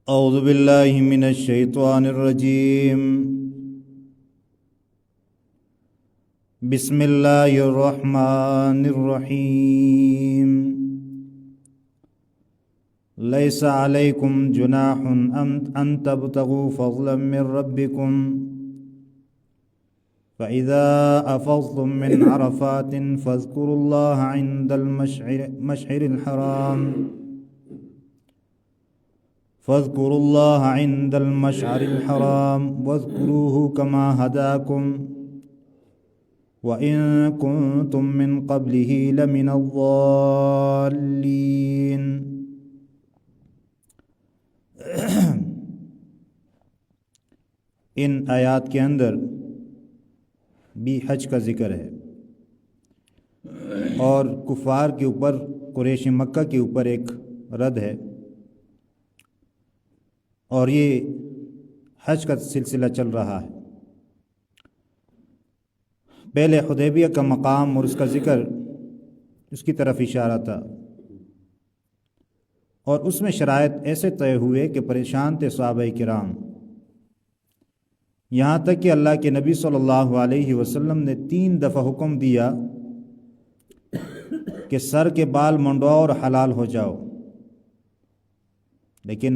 أعوذ بالله من الشيطان الرجيم. بسم الله الرحمن الرحيم. ليس عليكم جناح أن تبتغوا فضلا من ربكم فإذا أفضتم من عرفات فاذكروا الله عند المشعر الحرام واذكروه كما هداكم وإن كنتم من قبله لمن الضالين. ان آیات کے اندر بھی حج کا ذکر ہے اور کفار کے اوپر، قریش مکہ کے اوپر ایک رد ہے، اور یہ حج کا سلسلہ چل رہا ہے۔ پہلے حدیبیہ کا مقام اور اس کا ذکر، اس کی طرف اشارہ تھا، اور اس میں شرائط ایسے طے ہوئے کہ پریشان تھے صحابہ کرام، یہاں تک کہ اللہ کے نبی صلی اللہ علیہ وسلم نے 3 دفعہ حکم دیا کہ سر کے بال منڈواؤ اور حلال ہو جاؤ، لیکن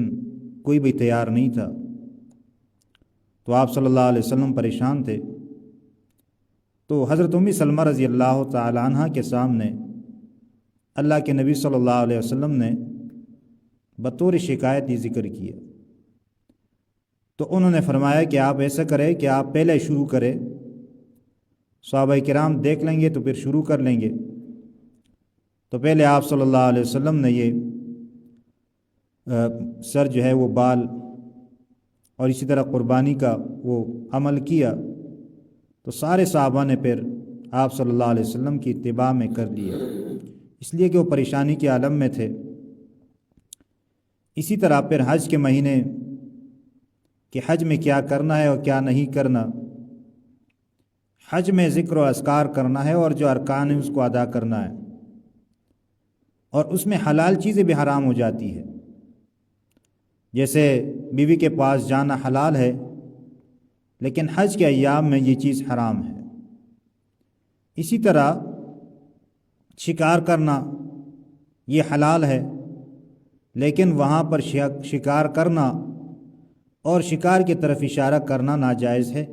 کوئی بھی تیار نہیں تھا۔ تو آپ صلی اللہ علیہ وسلم پریشان تھے، تو حضرت ام سلمہ رضی اللہ تعالی عنہ کے سامنے اللہ کے نبی صلی اللہ علیہ وسلم نے بطور شکایت یہ ذکر کیا۔ تو انہوں نے فرمایا کہ آپ ایسا کریں کہ آپ پہلے شروع کریں، صحابہ کرام دیکھ لیں گے تو پھر شروع کر لیں گے۔ تو پہلے آپ صلی اللہ علیہ وسلم نے یہ سر جو ہے وہ بال اور اسی طرح قربانی کا وہ عمل کیا، تو سارے صحابہ نے پھر آپ صلی اللہ علیہ وسلم کی اتباع میں کر لیا، اس لیے کہ وہ پریشانی کے عالم میں تھے۔ اسی طرح پھر حج کے مہینے کہ حج میں کیا کرنا ہے اور کیا نہیں کرنا، حج میں ذکر و اذکار کرنا ہے اور جو ارکان ہیں اس کو ادا کرنا ہے، اور اس میں حلال چیزیں بھی حرام ہو جاتی ہے، جیسے بیوی کے پاس جانا حلال ہے لیکن حج کے ایام میں یہ چیز حرام ہے۔ اسی طرح شکار کرنا یہ حلال ہے، لیکن وہاں پر شکار کرنا اور شکار کی طرف اشارہ کرنا ناجائز ہے۔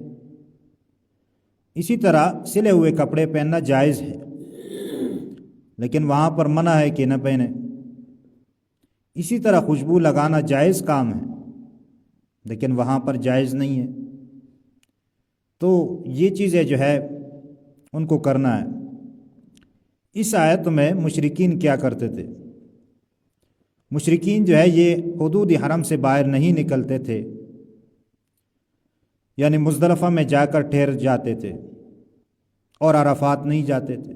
اسی طرح سلے ہوئے کپڑے پہننا جائز ہے، لیکن وہاں پر منع ہے کہ نہ پہنے۔ اسی طرح خوشبو لگانا جائز کام ہے، لیکن وہاں پر جائز نہیں ہے۔ تو یہ چیزیں جو ہے ان کو کرنا ہے۔ اس آیت میں مشرکین کیا کرتے تھے؟ مشرکین جو ہے یہ حدود حرم سے باہر نہیں نکلتے تھے، یعنی مزدلفہ میں جا کر ٹھہر جاتے تھے اور عرفات نہیں جاتے تھے۔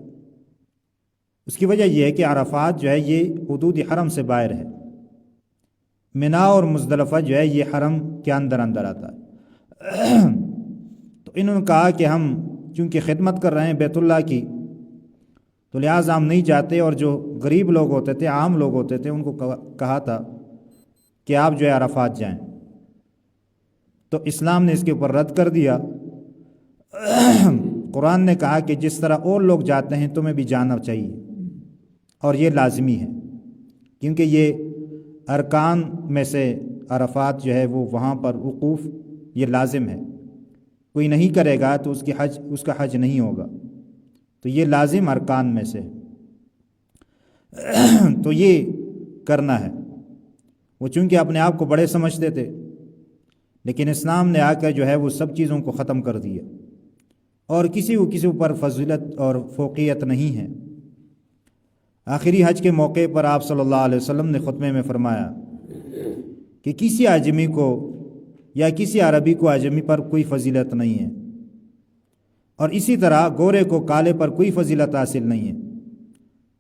اس کی وجہ یہ ہے کہ عرفات جو ہے یہ حدود حرم سے باہر ہے، منا اور مزدلفہ جو ہے یہ حرم کے اندر آتا ہے۔ تو انہوں نے کہا کہ ہم چونکہ خدمت کر رہے ہیں بیت اللہ کی، تو لہٰذا ہم نہیں جاتے، اور جو غریب لوگ ہوتے تھے، عام لوگ ہوتے تھے، ان کو کہا تھا کہ آپ جو ہے عرفات جائیں۔ تو اسلام نے اس کے اوپر رد کر دیا۔ قرآن نے کہا کہ جس طرح اور لوگ جاتے ہیں تمہیں بھی جانا چاہیے، اور یہ لازمی ہے، کیونکہ یہ ارکان میں سے عرفات جو ہے وہ وہاں پر وقوف یہ لازم ہے، کوئی نہیں کرے گا تو اس کا حج نہیں ہوگا، تو یہ لازم ارکان میں سے تو یہ کرنا ہے۔ وہ چونکہ اپنے آپ کو بڑے سمجھتے تھے، لیکن اسلام نے آ کر جو ہے وہ سب چیزوں کو ختم کر دیا، اور کسی اوپر فضیلت اور فوقیت نہیں ہے۔ آخری حج کے موقع پر آپ صلی اللہ علیہ وسلم نے خطبے میں فرمایا کہ کسی اعجمی کو یا کسی عربی کو اعجمی پر کوئی فضیلت نہیں ہے، اور اسی طرح گورے کو کالے پر کوئی فضیلت حاصل نہیں ہے،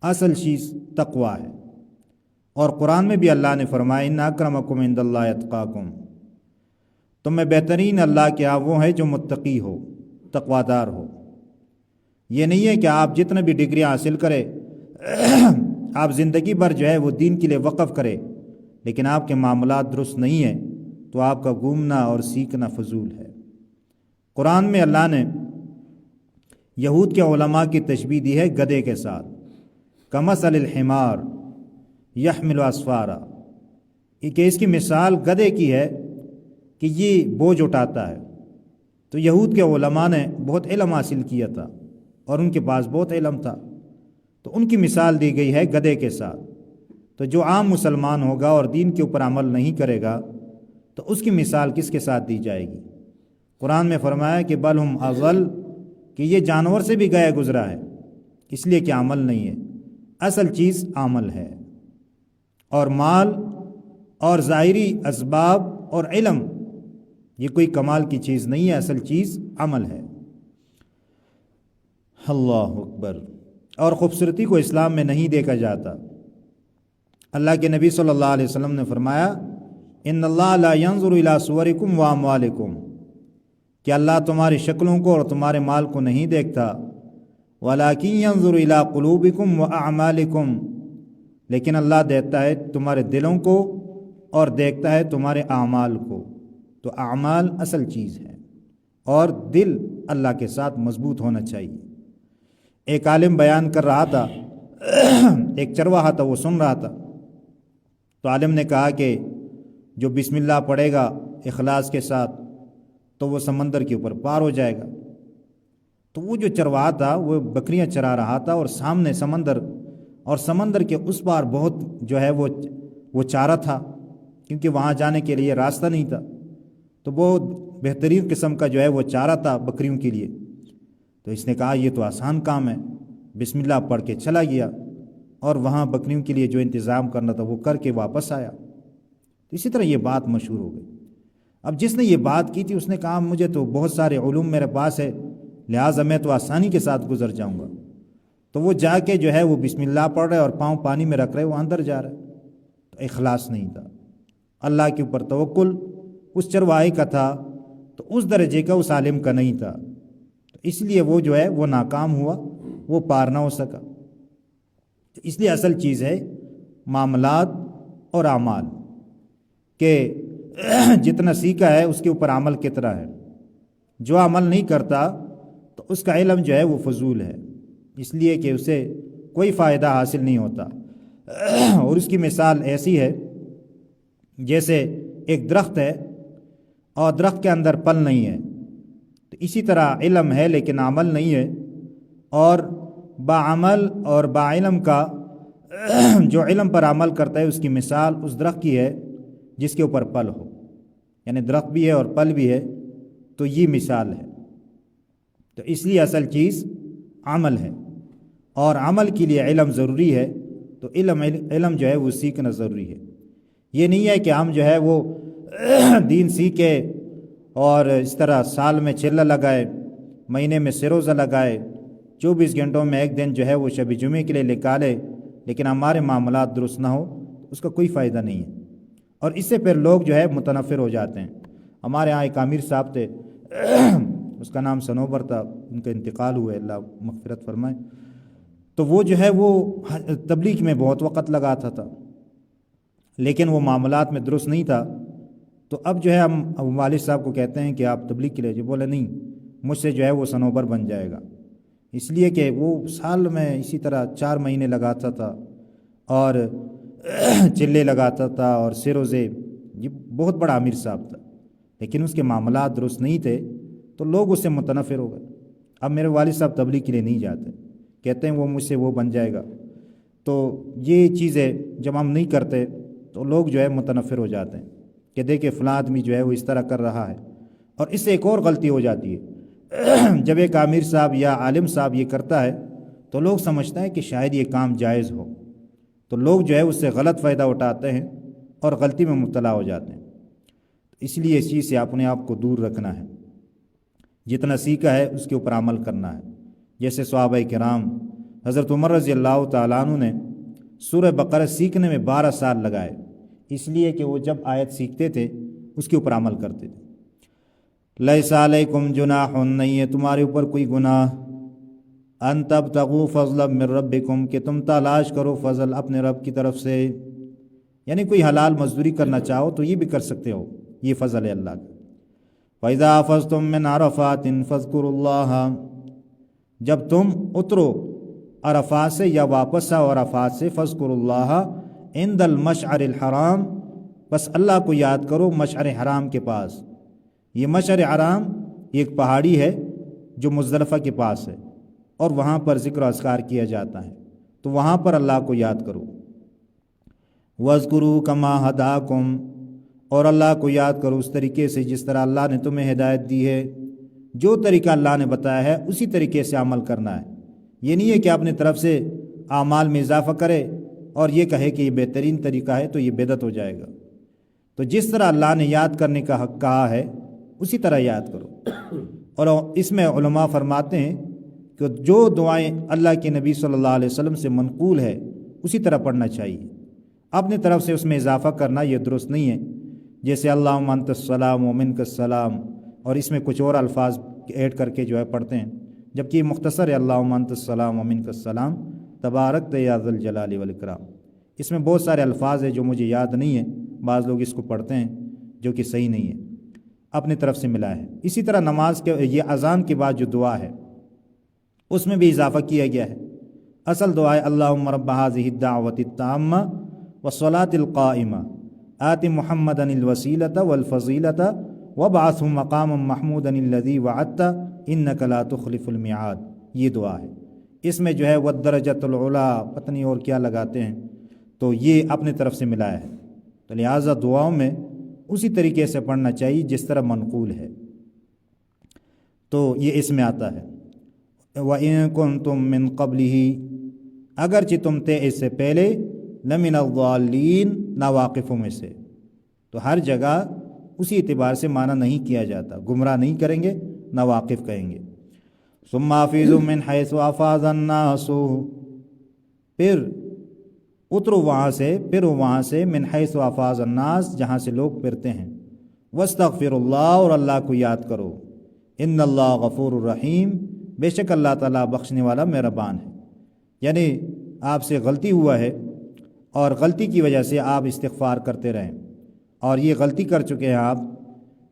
اصل چیز تقوی ہے۔ اور قرآن میں بھی اللہ نے فرمایا ان اکرمکم عند اللہ اتقاکم، تم میں بہترین اللہ کے ہاں وہ ہے جو متقی ہو، تقوی دار ہو۔ یہ نہیں ہے کہ آپ جتنے بھی ڈگریاں حاصل کرے، آپ زندگی بھر جو ہے وہ دین کے لیے وقف کرے، لیکن آپ کے معاملات درست نہیں ہیں تو آپ کا گھومنا اور سیکھنا فضول ہے۔ قرآن میں اللہ نے یہود کے علماء کی تشبیہ دی ہے گدھے کے ساتھ، کمثل الحمار یحمل اسفارا، کہ اس کی مثال گدھے کی ہے کہ یہ بوجھ اٹھاتا ہے۔ تو یہود کے علماء نے بہت علم حاصل کیا تھا اور ان کے پاس بہت علم تھا، تو ان کی مثال دی گئی ہے گدھے کے ساتھ۔ تو جو عام مسلمان ہوگا اور دین کے اوپر عمل نہیں کرے گا تو اس کی مثال کس کے ساتھ دی جائے گی؟ قرآن میں فرمایا کہ بل ہم اضل، کہ یہ جانور سے بھی گیا گزرا ہے، اس لیے کہ عمل نہیں ہے۔ اصل چیز عمل ہے، اور مال اور ظاہری اسباب اور علم یہ کوئی کمال کی چیز نہیں ہے، اصل چیز عمل ہے۔ اللہ اکبر۔ اور خوبصورتی کو اسلام میں نہیں دیکھا جاتا۔ اللہ کے نبی صلی اللہ علیہ وسلم نے فرمایا ان اللہ لا ينظر الى صورکم واموالکم، کہ اللہ تمہاری شکلوں کو اور تمہارے مال کو نہیں دیکھتا، ولکن ينظر الى قلوبکم واعمالکم، لیکن اللہ دیکھتا ہے تمہارے دلوں کو اور دیکھتا ہے تمہارے اعمال کو۔ تو اعمال اصل چیز ہے اور دل اللہ کے ساتھ مضبوط ہونا چاہیے۔ ایک عالم بیان کر رہا تھا، ایک چرواہا تھا، وہ سن رہا تھا، تو عالم نے کہا کہ جو بسم اللہ پڑھے گا اخلاص کے ساتھ تو وہ سمندر کے اوپر پار ہو جائے گا۔ تو وہ جو چرواہا تھا وہ بکریاں چرا رہا تھا اور سامنے سمندر، اور سمندر کے اس پار بہت جو ہے وہ چارہ تھا، کیونکہ وہاں جانے کے لیے راستہ نہیں تھا، تو بہت بہترین قسم کا جو ہے وہ چارہ تھا بکریوں کے لیے۔ تو اس نے کہا یہ تو آسان کام ہے، بسم اللہ پڑھ کے چلا گیا اور وہاں بکریوں کے لیے جو انتظام کرنا تھا وہ کر کے واپس آیا۔ اسی طرح یہ بات مشہور ہو گئی۔ اب جس نے یہ بات کی تھی اس نے کہا مجھے تو بہت سارے علوم میرے پاس ہے، لہٰذا میں تو آسانی کے ساتھ گزر جاؤں گا۔ تو وہ جا کے جو ہے وہ بسم اللہ پڑھ رہے اور پاؤں پانی میں رکھ رہے، وہ اندر جا رہے، تو اخلاص نہیں تھا، اللہ کے اوپر توکل اس چرواہے کا تھا، تو اس درجے کا اس عالم کا نہیں تھا، تو اس لیے وہ جو ہے وہ ناکام ہوا، وہ پار نہ ہو سکا۔ اس لیے اصل چیز ہے معاملات اور اعمال، کہ جتنا سیکھا ہے اس کے اوپر عمل کتنا ہے۔ جو عمل نہیں کرتا تو اس کا علم جو ہے وہ فضول ہے، اس لیے کہ اسے کوئی فائدہ حاصل نہیں ہوتا۔ اور اس کی مثال ایسی ہے جیسے ایک درخت ہے اور درخت کے اندر پھل نہیں ہے، تو اسی طرح علم ہے لیکن عمل نہیں ہے، اور باعمل اور باعلم کا جو علم پر عمل کرتا ہے اس کی مثال اس درخت کی ہے جس کے اوپر پھل ہو، یعنی درخت بھی ہے اور پھل بھی ہے، تو یہ مثال ہے۔ تو اس لیے اصل چیز عمل ہے، اور عمل کے لیے علم ضروری ہے، تو علم جو ہے وہ سیکھنا ضروری ہے۔ یہ نہیں ہے کہ ہم جو ہے وہ دین سیکھے اور اس طرح سال میں چلہ لگائے، مہینے میں سروزہ لگائے، 24 گھنٹوں میں ایک دن جو ہے وہ شب جمعے کے لیے نکالے، لیکن ہمارے معاملات درست نہ ہو تو اس کا کوئی فائدہ نہیں ہے، اور اس سے پھر لوگ جو ہے متنفر ہو جاتے ہیں۔ ہمارے ہاں ایک امیر صاحب تھے، اس کا نام سنوبر تھا، ان کا انتقال ہوا ہے، اللہ مغفرت فرمائے۔ تو وہ جو ہے وہ تبلیغ میں بہت وقت لگاتا تھا، لیکن وہ معاملات میں درست نہیں تھا۔ تو اب جو ہے ہم والد صاحب کو کہتے ہیں کہ آپ تبلیغ کے لیے، جو بولے نہیں، مجھ سے جو ہے وہ سنوبر بن جائے گا، اس لیے کہ وہ سال میں اسی طرح 4 مہینے لگاتا تھا اور چلے لگاتا تھا اور سروزے، یہ بہت بڑا امیر صاحب تھا، لیکن اس کے معاملات درست نہیں تھے تو لوگ اس سے متنفر ہو گئے۔ اب میرے والد صاحب تبلیغ کے لیے نہیں جاتے، کہتے ہیں وہ مجھ سے وہ بن جائے گا۔ تو یہ چیزیں جب ہم نہیں کرتے تو لوگ جو ہے متنفر ہو جاتے ہیں کہ دیکھیں فلاں آدمی جو ہے وہ اس طرح کر رہا ہے۔ اور اس سے ایک اور غلطی ہو جاتی ہے، جب ایک امیر صاحب یا عالم صاحب یہ کرتا ہے تو لوگ سمجھتے ہیں کہ شاید یہ کام جائز ہو، تو لوگ جو ہے اس سے غلط فائدہ اٹھاتے ہیں اور غلطی میں مبتلا ہو جاتے ہیں۔ اس لیے اس چیز سے اپنے آپ کو دور رکھنا ہے، جتنا سیکھا ہے اس کے اوپر عمل کرنا ہے۔ جیسے صحابہ کرام، حضرت عمر رضی اللہ تعالیٰ عنہ نے سورہ بقرہ سیکھنے میں 12 سال لگائے، اس لیے کہ وہ جب آیت سیکھتے تھے اس کے اوپر عمل کرتے تھے۔ لیس علیکم جناح، نہیں ہے تمہارے اوپر کوئی گناہ، ان تبتغوا فضلا من ربکم، کہ تم تلاش کرو فضل اپنے رب کی طرف سے، یعنی کوئی حلال مزدوری کرنا چاہو تو یہ بھی کر سکتے ہو، یہ فضل ہے اللہ کا۔ وَإِذَا أَفَضْتُم مِّنْ عَرَفَاتٍ فَاذْكُرُوا اللَّهَ، جب تم اترو عرفات سے یا واپس آؤ عرفات سے، فَاذْكُرُوا اللَّهَ عِندَ الْمَشْعَرِ الْحَرَامِ، بس اللہ کو یاد کرو مشعر حرام کے پاس۔ یہ مشعر حرام ایک پہاڑی ہے جو مزدلفہ کے پاس ہے، اور وہاں پر ذکر و اذکار کیا جاتا ہے، تو وہاں پر اللہ کو یاد کرو۔ وَاذْكُرُوا كَمَا هَدَاكُمْ، اور اللہ کو یاد کرو اس طریقے سے جس طرح اللہ نے تمہیں ہدایت دی ہے۔ جو طریقہ اللہ نے بتایا ہے اسی طریقے سے عمل کرنا ہے۔ یہ نہیں ہے کہ اپنے طرف سے اعمال میں اضافہ کرے اور یہ کہے کہ یہ بہترین طریقہ ہے تو یہ بدعت ہو جائے گا۔ تو جس طرح اللہ نے یاد کرنے کا حق کہا ہے اسی طرح یاد کرو۔ اور اس میں علماء فرماتے ہیں کہ جو دعائیں اللہ کے نبی صلی اللہ علیہ وسلم سے منقول ہے اسی طرح پڑھنا چاہیے، اپنے طرف سے اس میں اضافہ کرنا یہ درست نہیں ہے۔ جیسے اللہم انت السلام و منک السلام، اور اس میں کچھ اور الفاظ ایڈ کر کے جو ہے پڑھتے ہیں، جبکہ یہ مختصر ہے اللہم انت السلام و منک السلام تبارکت یا ذی الجلال والاکرام۔ اس میں بہت سارے الفاظ ہیں جو مجھے یاد نہیں ہیں، بعض لوگ اس کو پڑھتے ہیں جو کہ صحیح نہیں ہے، اپنے طرف سے ملا ہے۔ اسی طرح نماز کے یہ اذان کے بعد جو دعا ہے اس میں بھی اضافہ کیا گیا ہے۔ اصل دعا ہے اللہم رب ھذہ الدعوۃ التامہ والصلاۃ القائمہ آت محمدا الوسیلۃ والفضیلۃ وابعثہ مقاما محمودا الذی وعدتہ انک لا تخلف الميعاد، یہ دعا ہے۔ اس میں جو ہے والدرجۃ العلی پتہ نہیں اور کیا لگاتے ہیں، تو یہ اپنے طرف سے ملایا ہے، تو لہٰذا دعاؤں میں اسی طریقے سے پڑھنا چاہیے جس طرح منقول ہے، تو یہ اس میں آتا ہے۔ وَإِن كُنتُم مِّن قَبْلِهِ، اگرچہ تم تھے اس سے پہلے، لَمِنَ الضَّالِّينَ، ناواقفوں میں سے، تو ہر جگہ اسی اعتبار سے معنی نہیں کیا جاتا، گمراہ نہیں کریں گے، ناواقف کہیں گے۔ ثُمَّ أَفِيضُوا مِنْ حَيْثُ أَفَاضَ النَّاسُ، پھر اترو وہاں سے من حیث افاض الناس، جہاں سے لوگ پھرتے ہیں۔ واستغفروا اللہ، اور اللہ کو یاد کرو۔ ان اللہ غفور الرحیم، بے شک اللہ تعالیٰ بخشنے والا مہربان ہے۔ یعنی آپ سے غلطی ہوا ہے اور غلطی کی وجہ سے آپ استغفار کرتے رہیں، اور یہ غلطی کر چکے ہیں آپ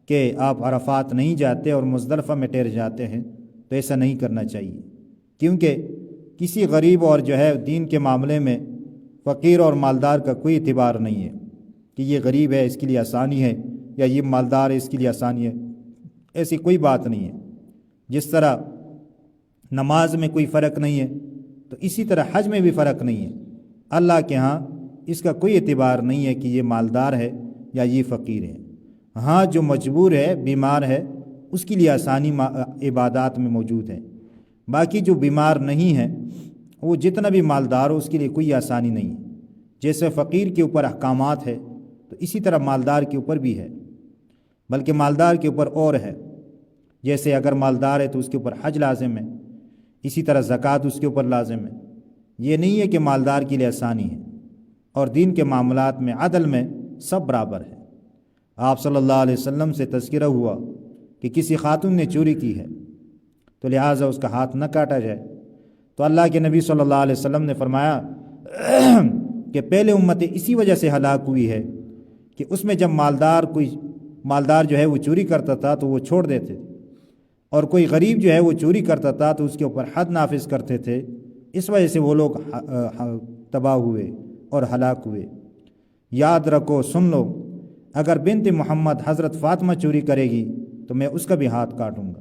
کہ آپ عرفات نہیں جاتے اور مزدلفہ میں ٹھہر جاتے ہیں، تو ایسا نہیں کرنا چاہیے، کیونکہ کسی غریب اور جو ہے دین کے معاملے میں فقیر اور مالدار کا کوئی اعتبار نہیں ہے کہ یہ غریب ہے اس کے لیے آسانی ہے یا یہ مالدار ہے اس کے لیے آسانی ہے، ایسی کوئی بات نہیں ہے۔ جس طرح نماز میں کوئی فرق نہیں ہے تو اسی طرح حج میں بھی فرق نہیں ہے۔ اللہ کے ہاں اس کا کوئی اعتبار نہیں ہے کہ یہ مالدار ہے یا یہ فقیر ہے۔ ہاں جو مجبور ہے، بیمار ہے، اس کے لیے آسانی عبادات میں موجود ہے، باقی جو بیمار نہیں ہے وہ جتنا بھی مالدار ہو اس کے لیے کوئی آسانی نہیں ہے۔ جیسے فقیر کے اوپر احکامات ہے تو اسی طرح مالدار کے اوپر بھی ہے، بلکہ مالدار کے اوپر اور ہے۔ جیسے اگر مالدار ہے تو اس کے اوپر حج لازم ہے، اسی طرح زکوٰۃ اس کے اوپر لازم ہے۔ یہ نہیں ہے کہ مالدار کے لیے آسانی ہے، اور دین کے معاملات میں عدل میں سب برابر ہے۔ آپ صلی اللہ علیہ وسلم سے تذکرہ ہوا کہ کسی خاتون نے چوری کی ہے تو لہٰذا اس کا ہاتھ نہ کاٹا جائے، تو اللہ کے نبی صلی اللہ علیہ وسلم نے فرمایا کہ پہلے امتیں اسی وجہ سے ہلاک ہوئی ہے کہ اس میں جب مالدار جو ہے وہ چوری کرتا تھا تو وہ چھوڑ دیتے، اور کوئی غریب جو ہے وہ چوری کرتا تھا تو اس کے اوپر حد نافذ کرتے تھے، اس وجہ سے وہ لوگ تباہ ہوئے اور ہلاک ہوئے۔ یاد رکھو، سن لو، اگر بنت محمد حضرت فاطمہ چوری کرے گی تو میں اس کا بھی ہاتھ کاٹوں گا۔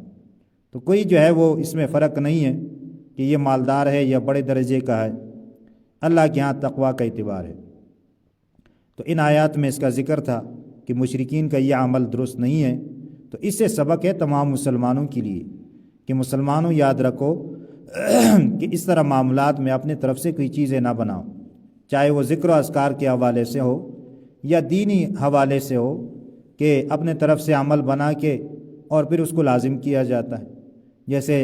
تو کوئی جو ہے وہ اس میں فرق نہیں ہے کہ یہ مالدار ہے یا بڑے درجے کا ہے، اللہ کے ہاں تقویٰ کا اعتبار ہے۔ تو ان آیات میں اس کا ذکر تھا کہ مشرکین کا یہ عمل درست نہیں ہے، تو اس سے سبق ہے تمام مسلمانوں کے لیے کہ مسلمانوں یاد رکھو کہ اس طرح معاملات میں اپنے طرف سے کوئی چیزیں نہ بناؤ، چاہے وہ ذکر و اذکار کے حوالے سے ہو یا دینی حوالے سے ہو، کہ اپنے طرف سے عمل بنا کے اور پھر اس کو لازم کیا جاتا ہے۔ جیسے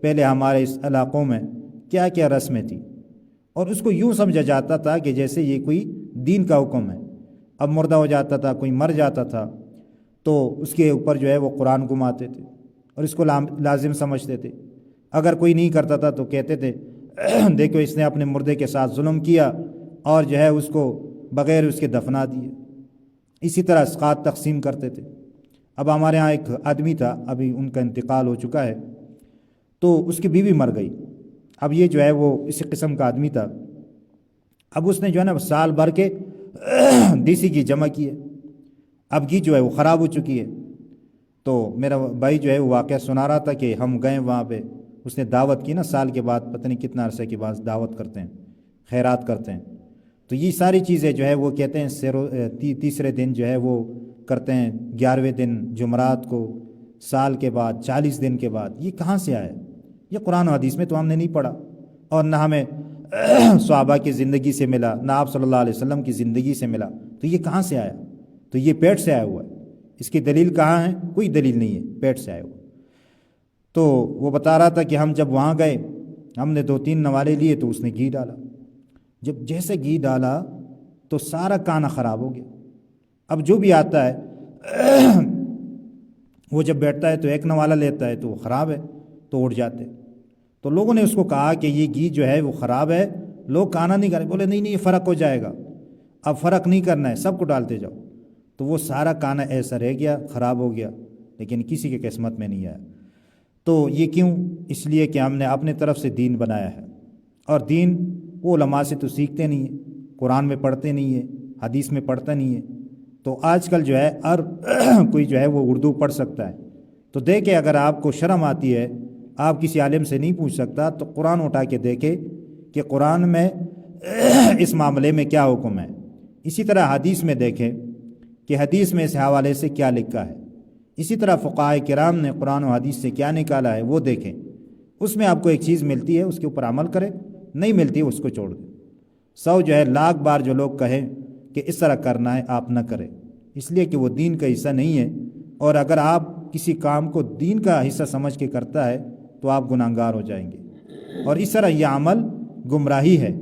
پہلے ہمارے اس علاقوں میں کیا کیا رسمیں تھیں، اور اس کو یوں سمجھا جاتا تھا کہ جیسے یہ کوئی دین کا حکم ہے۔ اب مردہ ہو جاتا تھا، کوئی مر جاتا تھا تو اس کے اوپر جو ہے وہ قرآن گھماتے تھے اور اس کو لازم سمجھتے تھے۔ اگر کوئی نہیں کرتا تھا تو کہتے تھے دیکھو اس نے اپنے مردے کے ساتھ ظلم کیا اور جو ہے اس کو بغیر اس کے دفنا دیے۔ اسی طرح اسقاط تقسیم کرتے تھے۔ اب ہمارے ہاں ایک آدمی تھا، ابھی ان کا انتقال ہو چکا ہے، تو اس کی بیوی مر گئی۔ اب یہ جو ہے وہ اسی قسم کا آدمی تھا۔ اب اس نے جو ہے نا سال بھر کے دیسی گھی جمع کی ہے، اب گھی جو ہے وہ خراب ہو چکی ہے۔ تو میرا بھائی جو ہے وہ واقعہ سنا رہا تھا کہ ہم گئے وہاں پہ، اس نے دعوت کی نا، سال کے بعد پتہ نہیں کتنا عرصے کے بعد دعوت کرتے ہیں، خیرات کرتے ہیں۔ تو یہ ساری چیزیں جو ہے وہ کہتے ہیں تیسرے دن جو ہے وہ کرتے ہیں، 11ویں دن جمعرات کو، سال کے بعد 40 دن کے بعد۔ یہ کہاں سے آیا؟ یہ قرآن و حدیث میں تو ہم نے نہیں پڑھا، اور نہ ہمیں صحابہ کی زندگی سے ملا، نہ آپ صلی اللہ علیہ وسلم کی زندگی سے ملا۔ تو یہ کہاں سے آیا؟ تو یہ پیٹ سے آیا ہوا ہے۔ اس کی دلیل کہاں ہے؟ کوئی دلیل نہیں ہے، پیٹ سے آیا ہوا۔ تو وہ بتا رہا تھا کہ ہم جب وہاں گئے، ہم نے 2-3 نوالے لیے، تو اس نے گھی ڈالا۔ جب جیسے گھی ڈالا تو سارا کانا خراب ہو گیا۔ اب جو بھی آتا ہے وہ جب بیٹھتا ہے تو ایک نوالا لیتا ہے تو وہ خراب ہے تو اٹھ جاتے۔ تو لوگوں نے اس کو کہا کہ یہ گھی جو ہے وہ خراب ہے، لوگ کھانا نہیں کرے۔ بولے نہیں نہیں، یہ فرق ہو جائے گا، اب فرق نہیں کرنا ہے، سب کو ڈالتے جاؤ۔ تو وہ سارا کانا ایسا رہ گیا، خراب ہو گیا، لیکن کسی کے قسمت میں نہیں آیا۔ تو یہ کیوں؟ اس لیے کہ ہم نے اپنے طرف سے دین بنایا ہے، اور دین وہ علماء سے تو سیکھتے نہیں ہیں، قرآن میں پڑھتے نہیں ہیں، حدیث میں پڑھتا نہیں ہے۔ تو آج کل جو ہے ہر کوئی جو ہے وہ اردو پڑھ سکتا ہے، تو دیکھے اگر آپ کو شرم آتی ہے، آپ کسی عالم سے نہیں پوچھ سکتا، تو قرآن اٹھا کے دیکھے کہ قرآن میں اس معاملے میں کیا حکم ہے۔ اسی طرح حدیث میں دیکھیں کہ حدیث میں اس حوالے سے کیا لکھا ہے۔ اسی طرح فقہائے کرام نے قرآن و حدیث سے کیا نکالا ہے وہ دیکھیں۔ اس میں آپ کو ایک چیز ملتی ہے، اس کے اوپر عمل کرے، نہیں ملتی اس کو چھوڑ دیں۔ 100 جو ہے لاکھ بار جو لوگ کہیں کہ اس طرح کرنا ہے، آپ نہ کریں، اس لیے کہ وہ دین کا حصہ نہیں ہے۔ اور اگر آپ کسی کام کو دین کا حصہ سمجھ کے کرتا ہے تو آپ گناہگار ہو جائیں گے، اور اس طرح یہ عمل گمراہی ہے،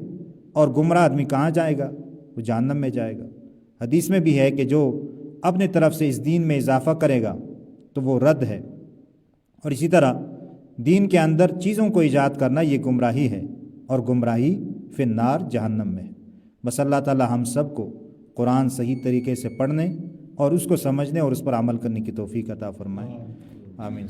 اور گمراہ آدمی کہاں جائے گا؟ وہ جہنم میں جائے گا۔ حدیث میں بھی ہے کہ جو اپنے طرف سے اس دین میں اضافہ کرے گا تو وہ رد ہے، اور اسی طرح دین کے اندر چیزوں کو ایجاد کرنا یہ گمراہی ہے، اور گمراہی فی النار، جہنم میں ہے۔ بس اللہ تعالی ہم سب کو قرآن صحیح طریقے سے پڑھنے اور اس کو سمجھنے اور اس پر عمل کرنے کی توفیق عطا فرمائے، آمین۔